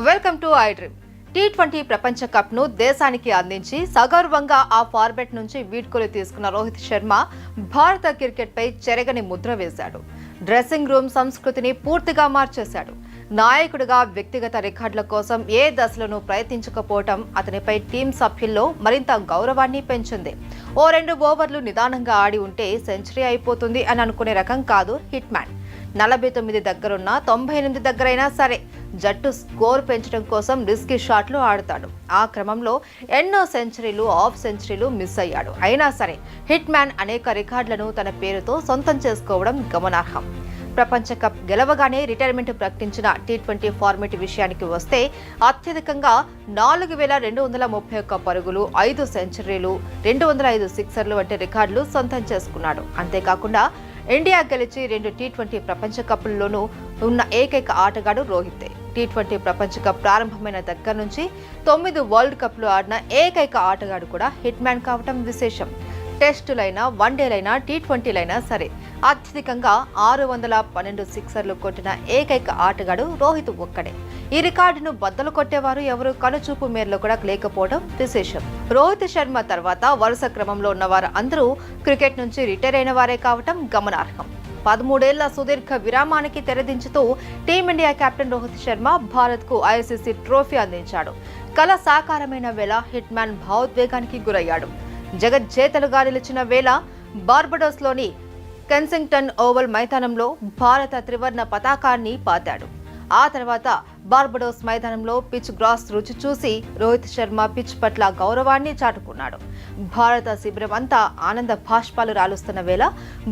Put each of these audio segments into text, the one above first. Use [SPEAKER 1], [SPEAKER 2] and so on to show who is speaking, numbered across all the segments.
[SPEAKER 1] Welcome to I dream. T20 ప్రపంచ cup ను దేశానికి అందించి సగర్వంగా ఆ ఫార్మాట్ నుంచి వీడ్కోలు తీసుకున్న రోహిత్ శర్మ భారత క్రికెట్ పై చెరగని ముద్ర వేశాడు. డ్రెస్సింగ్ రూమ్ సంస్కృతిని పూర్తిగా మార్చేశాడు. నాయకుడిగా వ్యక్తిగత రికార్డుల కోసం ఏ దశలోనూ ప్రయత్నించకపోవడం అతనిపై టీం సభ్యుల్లో మరింత గౌరవాన్ని పెంచింది. ఓ 2 ఓవర్లు నిదానంగా ఆడి ఉంటే సెంచరీ అయిపోతుంది అని అనుకునే రకం కాదు హిట్ మ్యాన్. 49 దగ్గరున్న 98 దగ్గరైనా సరే జట్టు స్కోర్ పెంచడం కోసం రిస్కీ షాట్లు ఆడతాడు. ఆ క్రమంలో ఎన్నో సెంచరీలు, హాఫ్ సెంచరీలు మిస్ అయ్యాడు. అయినా సరే హిట్ మ్యాన్ అనేక రికార్డులను తన పేరుతో సొంతం చేసుకోవడం గమనార్హం. ప్రపంచ కప్ గెలవగానే రిటైర్మెంట్ ప్రకటించిన టీ20 ఫార్మేట్ విషయానికి వస్తే అత్యధికంగా 4231 పరుగులు, 5 సెంచరీలు, 205 సిక్సర్లు వంటి రికార్డులు సొంతం చేసుకున్నాడు. అంతేకాకుండా ఇండియా గెలిచి 2 టీ20 ప్రపంచ కప్ల్లోనూ ఉన్న ఏకైక ఆటగాడు రోహితే. టీ20 ప్రపంచ కప్ ప్రారంభమైన దగ్గర నుంచి 9 వరల్డ్ కప్లు ఆడిన ఏకైక ఆటగాడు కూడా హిట్ మ్యాన్ కావటం విశేషం. టెస్టులైనా, వన్డేలైనా, టీ20లైనా సరే అత్యధికంగా 612 సిక్సర్లు కొట్టిన ఏకైక ఆటగాడు రోహిత్ ఒక్కడే. ఈ రికార్డును బద్దలు కొట్టేవారు ఎవరు కనుచూపు మేరలో కూడా లేకపోవడం విశేషం. రోహిత్ శర్మ తర్వాత వరుస క్రమంలో ఉన్నవారు అందరూ క్రికెట్ నుంచి రిటైర్ అయిన వారే కావటం గమనార్హం. 13 ఏళ్ల సుదీర్ఘ విరామానికి తెరదించుతూ టీమిండియా కెప్టెన్ రోహిత్ శర్మ భారత్కు ఐసీసీ ట్రోఫీ అందించాడు. కల సాకారమైన వేళ హిట్ మ్యాన్ భావోద్వేగానికి గురయ్యాడు. జగజ్జేతలుగా నిలిచిన వేళ బార్బడోస్లోని కెన్సింగ్టన్ ఓవల్ మైదానంలో భారత త్రివర్ణ పతాకాన్ని పాతాడు. ఆ తర్వాత బార్బడోస్ మైదానంలో పిచ్ గ్రాస్ రుచి చూసి రోహిత్ శర్మ పిచ్ పట్ల గౌరవాన్ని చాటుకున్నాడు. భారత శిబిరం అంతా ఆనంద భాష్పాలు రాలుస్తున్న వేళ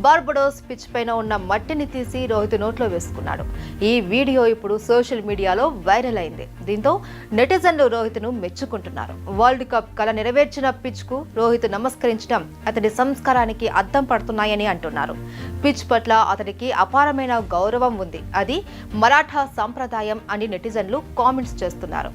[SPEAKER 1] బార్బడోస్ పిచ్ పైన ఉన్న మట్టిని తీసి రోహిత్ నోట్లో వేసుకున్నాడు. ఈ వీడియో ఇప్పుడు సోషల్ మీడియాలో వైరల్ అయింది. దీంతో నెటిజన్లు రోహిత్ను మెచ్చుకుంటున్నారు. వరల్డ్ కప్ కల నెరవేర్చిన పిచ్ కు రోహిత్ నమస్కరించడం అతడి సంస్కారానికి అద్దం పడుతున్నాయని అంటున్నారు. పిచ్ పట్ల అతడికి అపారమైన గౌరవం ఉంది, అది మరాఠా సంప్రదాయం అని నెటిజన్లు కామెంట్స్ చేస్తున్నారు.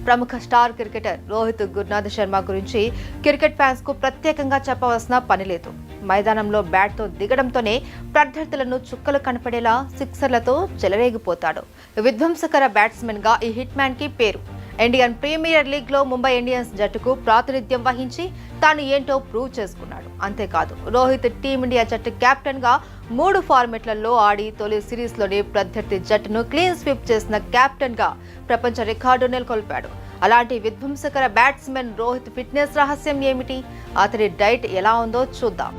[SPEAKER 1] ప్రముఖ స్టార్ క్రికెటర్ రోహిత్ గుర్నాథ్ శర్మ గురించి క్రికెట్ ఫ్యాన్స్ కు ప్రత్యేకంగా చెప్పవలసిన పని లేదు. మైదానంలో బ్యాట్తో దిగడంతోనే ప్రత్యర్థులను చుక్కలు కనపడేలా సిక్సర్లతో చెలరేగిపోతాడు. విధ్వంసకర బ్యాట్స్మెన్ గా ఈ హిట్ మ్యాన్ కి పేరు. ఇండియన్ ప్రీమియర్ లీగ్ లో ముంబై ఇండియన్స్ జట్టుకు ప్రాతినిధ్యం వహించి తాను ఏంటో ప్రూవ్ చేసుకున్నాడు. అంతేకాదు రోహిత్ టీమిండియా జట్టు కెప్టెన్ గా 3 ఫార్మెట్లలో ఆడి తొలి సిరీస్ లోనే ప్రత్యర్థి జట్టును క్లీన్ స్వీప్ చేసిన కెప్టెన్ గా ప్రపంచ రికార్డు నెలకొల్పాడు. అలాంటి విధ్వంసకర బ్యాట్స్మెన్ రోహిత్ ఫిట్నెస్ రహస్యం ఏమిటి? అతడి డైట్ ఎలా ఉందో చూద్దాం.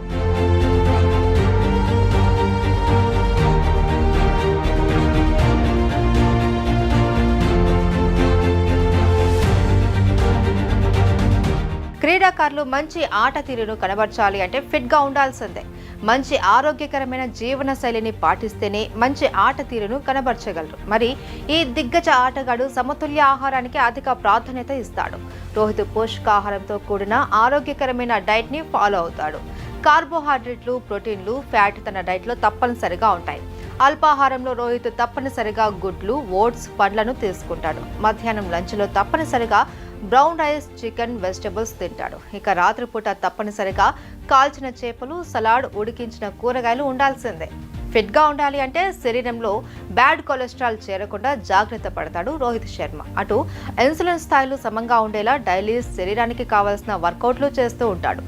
[SPEAKER 1] క్రీడాకారులు మంచి ఆట తీరును కనబర్చాలి అంటే ఫిట్ గా ఉండాల్సిందే. మంచి ఆరోగ్యకరమైన జీవన శైలిని పాటిస్తేనే మంచి ఆట తీరును కనబర్చగలరు. మరి ఈ దిగ్గజ ఆటగాడు సమతుల్య ఆహారానికి అధిక ప్రాధాన్యత ఇస్తాడు. రోహిత్ పోషకాహారంతో కూడిన ఆరోగ్యకరమైన డైట్ ని ఫాలో అవుతాడు. కార్బోహైడ్రేట్లు, ప్రోటీన్లు, ఫ్యాట్ తన డైట్ లో తప్పనిసరిగా ఉంటాయి. అల్పాహారంలో రోహిత్ తప్పనిసరిగా గుడ్లు, ఓట్స్, పండ్లను తీసుకుంటాడు. మధ్యాహ్నం లంచ్ లో తప్పనిసరిగా బ్రౌన్ రైస్, చికెన్, వెజిటబుల్స్ తింటాడు. ఇక రాత్రిపూట తప్పనిసరిగా కాల్చిన చేపలు, సలాడ్, ఉడికించిన కూరగాయలు ఉండాల్సిందే. ఫిట్ గా ఉండాలి అంటే శరీరంలో బ్యాడ్ కొలెస్ట్రాల్ చేరకుండా జాగ్రత్త పడతాడు రోహిత్ శర్మ. అటు ఇన్సులిన్ స్థాయిలు సమంగా ఉండేలా డైలీ శరీరానికి కావాల్సిన వర్కౌట్లు చేస్తూ ఉంటాడు.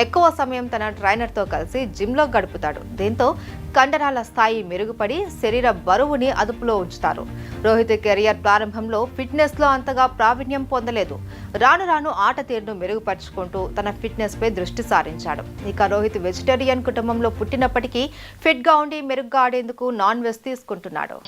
[SPEAKER 1] ఎక్కువ సమయం తన ట్రైనర్తో కలిసి జిమ్లో గడుపుతాడు. దీంతో కండరాల స్థాయి మెరుగుపడి శరీర బరువుని అదుపులో ఉంచుతారు. రోహిత్ కెరియర్ ప్రారంభంలో ఫిట్నెస్ లో అంతగా ప్రావీణ్యం పొందలేదు. రాను రాను ఆట తీరును మెరుగుపరుచుకుంటూ తన ఫిట్నెస్ పై దృష్టి సారించాడు. ఇక రోహిత్ వెజిటేరియన్ కుటుంబంలో పుట్టినప్పటికీ ఫిట్ గా ఉండి మెరుగ్గా ఆడేందుకు నాన్ వెజ్ తీసుకుంటున్నాడు.